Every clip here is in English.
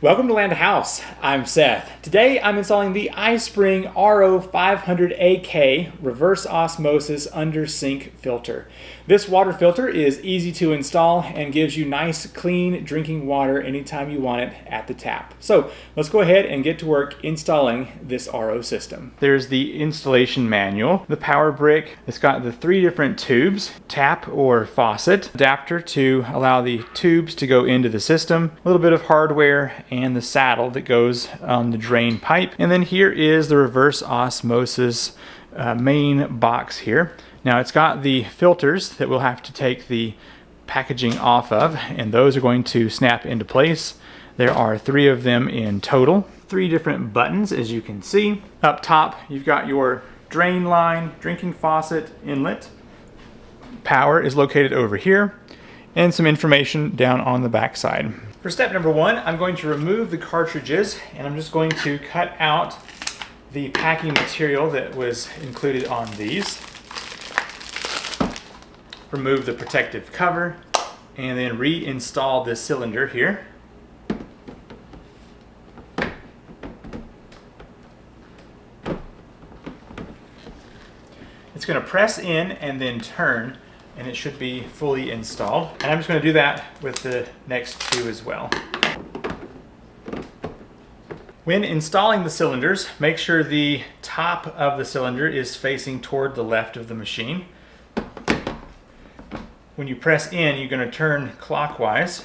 Welcome to Land House. I'm Seth. Today I'm installing the iSpring RO500AK Reverse Osmosis under sink filter. This water filter is easy to install and gives you nice clean drinking water anytime you want it at the tap. So let's go ahead and get to work installing this RO system. There's the installation manual, the power brick. It's got the 3 different tubes, tap or faucet, adapter to allow the tubes to go into the system, a little bit of hardware, and the saddle that goes on the drain pipe. And then here is the reverse osmosis main box here. Now it's got the filters that we'll have to take the packaging off of, and those are going to snap into place. There are 3 of them in total. 3 different buttons, as you can see. Up top you've got your drain line, drinking faucet inlet. Power is located over here, and some information down on the back side. For step number 1, I'm going to remove the cartridges, and I'm just going to cut out the packing material that was included on these. Remove the protective cover, and then reinstall this cylinder here. It's going to press in and then turn, and it should be fully installed. And I'm just going to do that with the next 2 as well. When installing the cylinders, make sure the top of the cylinder is facing toward the left of the machine. When you press in, you're going to turn clockwise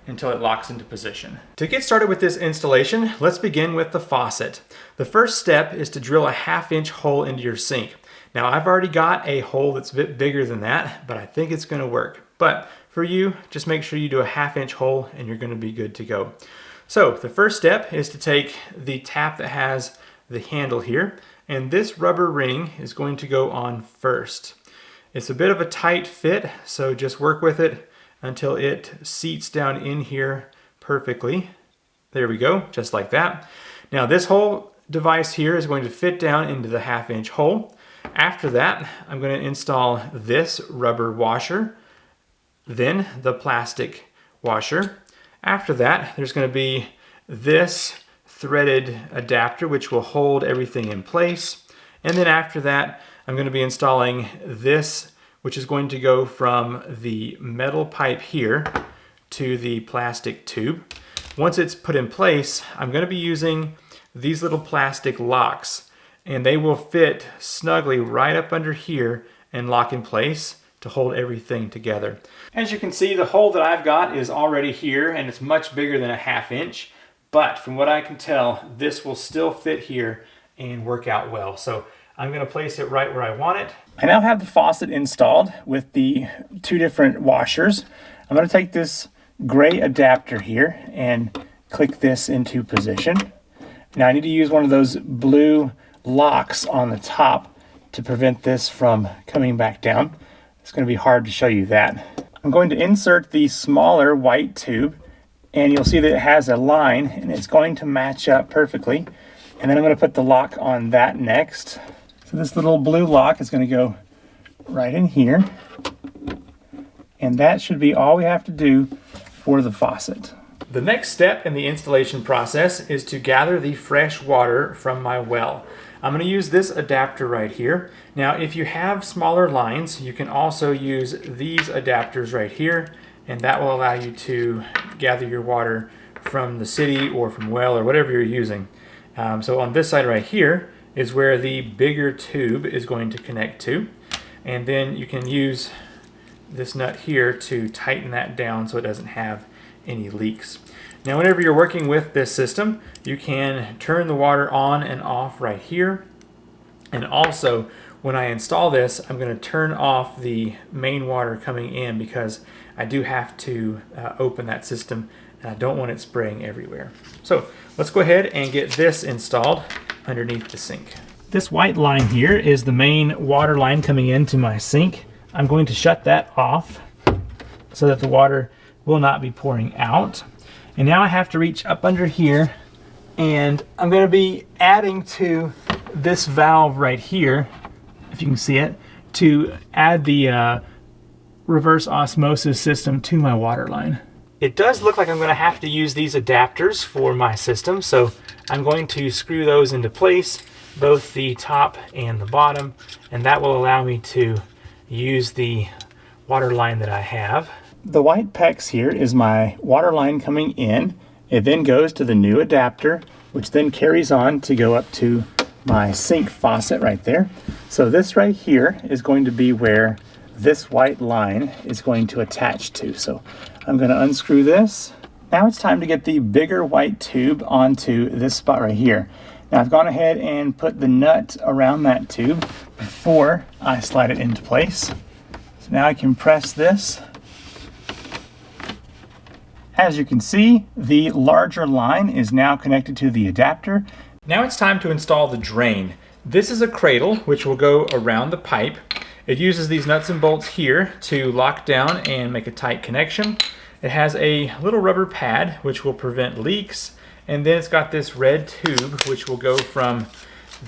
until it locks into position. To get started with this installation, let's begin with the faucet. The first step is to drill a 1/2-inch hole into your sink. Now I've already got a hole that's a bit bigger than that, but I think it's going to work. But for you, just make sure you do a 1/2-inch hole and you're going to be good to go. So the first step is to take the tap that has the handle here, and this rubber ring is going to go on first. It's a bit of a tight fit, so just work with it until it seats down in here perfectly. There we go, just like that. Now this whole device here is going to fit down into the 1/2-inch hole. After that, I'm going to install this rubber washer, then the plastic washer. After that, there's going to be this threaded adapter which will hold everything in place. And then after that, I'm going to be installing this, which is going to go from the metal pipe here to the plastic tube. Once it's put in place, I'm going to be using these little plastic locks, and they will fit snugly right up under here and lock in place to hold everything together. As you can see, the hole that I've got is already here, and it's much bigger than a 1/2-inch, but from what I can tell, this will still fit here and work out well. So I'm going to place it right where I want it. I now have the faucet installed with the 2 different washers. I'm going to take this gray adapter here and click this into position. Now I need to use one of those blue locks on the top to prevent this from coming back down. It's going to be hard to show you that. I'm going to insert the smaller white tube, and you'll see that it has a line, and it's going to match up perfectly. And then I'm going to put the lock on that next. So this little blue lock is going to go right in here, and that should be all we have to do for the faucet. The next step in the installation process is to gather the fresh water from my well. I'm going to use this adapter right here. Now if you have smaller lines, you can also use these adapters right here, and that will allow you to gather your water from the city or from well or whatever you're using. So on this side right here is where the bigger tube is going to connect to, and then you can use this nut here to tighten that down so it doesn't have any leaks. Now whenever you're working with this system, you can turn the water on and off right here, and also when I install this, I'm going to turn off the main water coming in because I do have to open that system, and I don't want it spraying everywhere. So let's go ahead and get this installed underneath the sink. This white line here is the main water line coming into my sink. I'm going to shut that off so that the water will not be pouring out. And now I have to reach up under here, and I'm going to be adding to this valve right here, if you can see it, to add the reverse osmosis system to my water line. It does look like I'm going to have to use these adapters for my system, so I'm going to screw those into place, both the top and the bottom, and that will allow me to use the water line that I have. The white PEX here is my water line coming in. It then goes to the new adapter, which then carries on to go up to my sink faucet right there. So this right here is going to be where this white line is going to attach to. So I'm going to unscrew this. Now it's time to get the bigger white tube onto this spot right here. Now I've gone ahead and put the nut around that tube before I slide it into place. So now I can press this. As you can see, the larger line is now connected to the adapter. Now it's time to install the drain. This is a cradle which will go around the pipe. It uses these nuts and bolts here to lock down and make a tight connection. It has a little rubber pad which will prevent leaks, and then it's got this red tube which will go from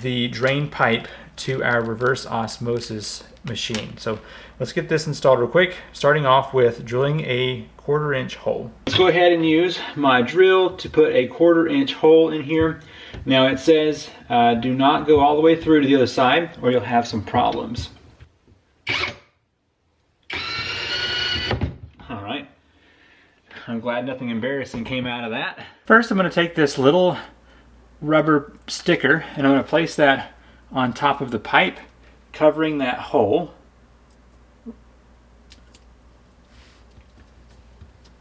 the drain pipe to our reverse osmosis machine. So let's get this installed real quick, starting off with drilling a 1/4 inch hole. Let's go ahead and use my drill to put a 1/4 inch hole in here. Now it says do not go all the way through to the other side or you'll have some problems. All right, I'm glad nothing embarrassing came out of that. First I'm going to take this little rubber sticker and I'm going to place that on top of the pipe, covering that hole.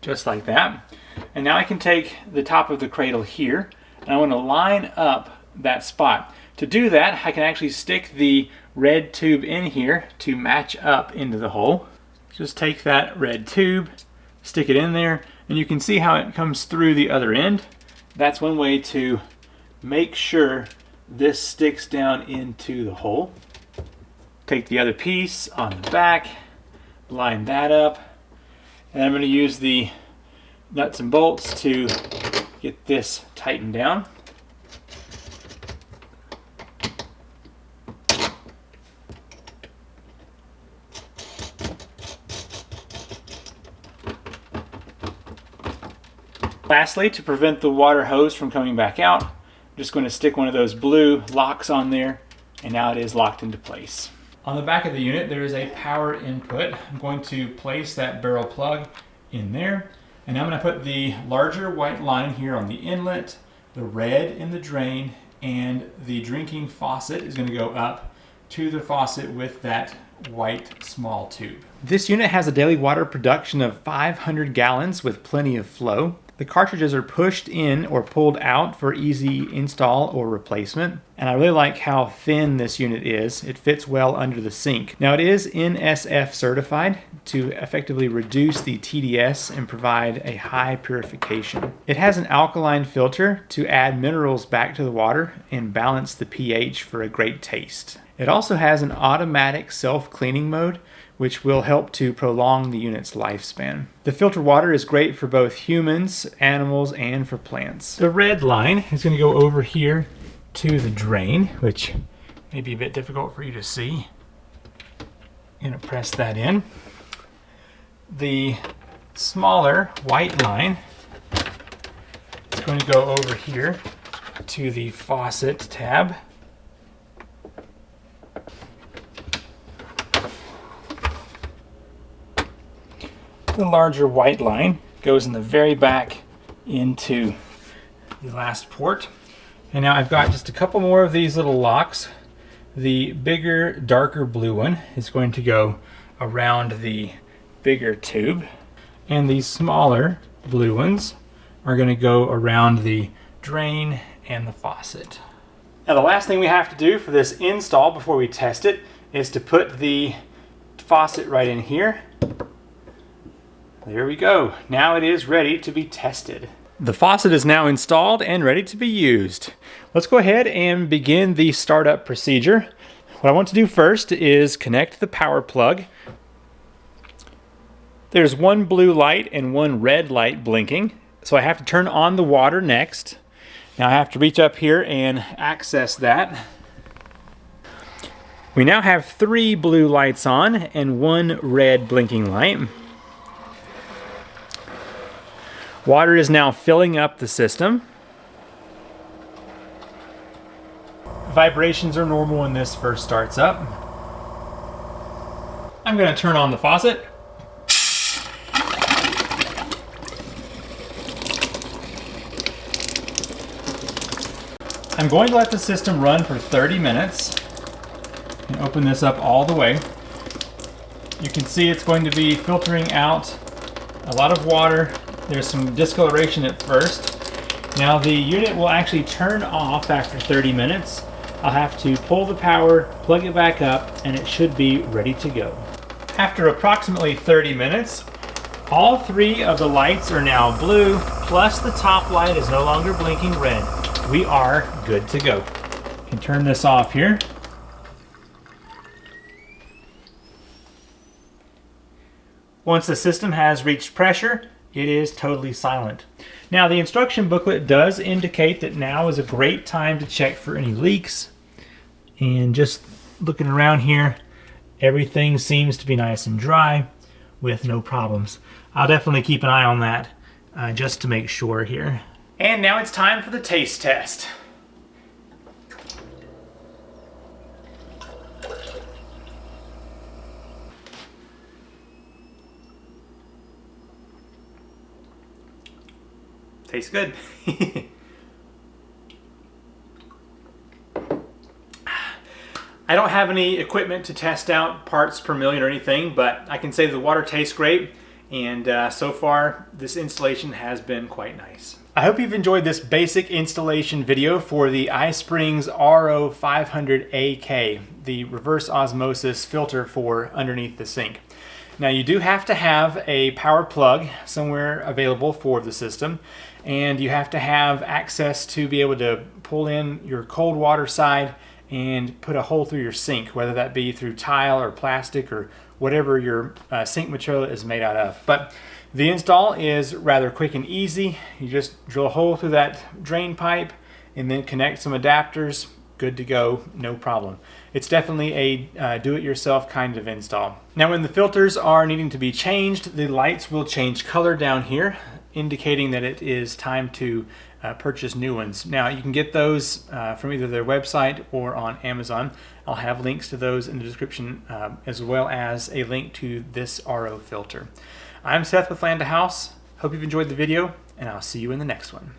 Just like that. And now I can take the top of the cradle here and I want to line up that spot. To do that, I can actually stick the red tube in here to match up into the hole. Just take that red tube, stick it in there, and you can see how it comes through the other end. That's one way to make sure this sticks down into the hole. Take the other piece on the back, line that up, and I'm going to use the nuts and bolts to get this tightened down. Lastly, to prevent the water hose from coming back out, I'm just going to stick one of those blue locks on there, and now it is locked into place. On the back of the unit there is a power input. I'm going to place that barrel plug in there, and I'm going to put the larger white line here on the inlet, the red in the drain, and the drinking faucet is going to go up to the faucet with that white small tube. This unit has a daily water production of 500 gallons with plenty of flow. The cartridges are pushed in or pulled out for easy install or replacement. And I really like how thin this unit is. It fits well under the sink. Now it is NSF certified to effectively reduce the TDS and provide a high purification. It has an alkaline filter to add minerals back to the water and balance the pH for a great taste. It also has an automatic self-cleaning mode, which will help to prolong the unit's lifespan. The filter water is great for both humans, animals, and for plants. The red line is going to go over here to the drain, which may be a bit difficult for you to see. I'm going to press that in. The smaller white line is going to go over here to the faucet tab. The larger white line goes in the very back into the last port. And now I've got just a couple more of these little locks. The bigger, darker blue one is going to go around the bigger tube. And these smaller blue ones are going to go around the drain and the faucet. Now the last thing we have to do for this install before we test it is to put the faucet right in here. There we go. Now it is ready to be tested. The faucet is now installed and ready to be used. Let's go ahead and begin the startup procedure. What I want to do first is connect the power plug. There's one blue light and one red light blinking, so I have to turn on the water next. Now I have to reach up here and access that. We now have 3 blue lights on and 1 red blinking light. Water is now filling up the system. Vibrations are normal when this first starts up. I'm going to turn on the faucet. I'm going to let the system run for 30 minutes and open this up all the way. You can see it's going to be filtering out a lot of water. There's some discoloration at first. Now the unit will actually turn off after 30 minutes. I'll have to pull the power, plug it back up, and it should be ready to go. After approximately 30 minutes, all 3 of the lights are now blue, plus the top light is no longer blinking red. We are good to go. You can turn this off here. Once the system has reached pressure, it is totally silent. Now the instruction booklet does indicate that now is a great time to check for any leaks. And just looking around here, everything seems to be nice and dry with no problems. I'll definitely keep an eye on that just to make sure here. And now it's time for the taste test. Tastes good. I don't have any equipment to test out parts per million or anything, but I can say the water tastes great, and so far this installation has been quite nice. I hope you've enjoyed this basic installation video for the iSpring RO500AK, the reverse osmosis filter for underneath the sink. Now you do have to have a power plug somewhere available for the system, and you have to have access to be able to pull in your cold water side and put a hole through your sink, whether that be through tile or plastic or whatever your sink material is made out of. But the install is rather quick and easy. You just drill a hole through that drain pipe and then connect some adapters. Good to go, no problem. It's definitely a do-it-yourself kind of install. Now when the filters are needing to be changed, the lights will change color down here, indicating that it is time to purchase new ones. Now you can get those from either their website or on Amazon. I'll have links to those in the description as well as a link to this RO filter. I'm Seth with Land to House. Hope you've enjoyed the video, and I'll see you in the next one.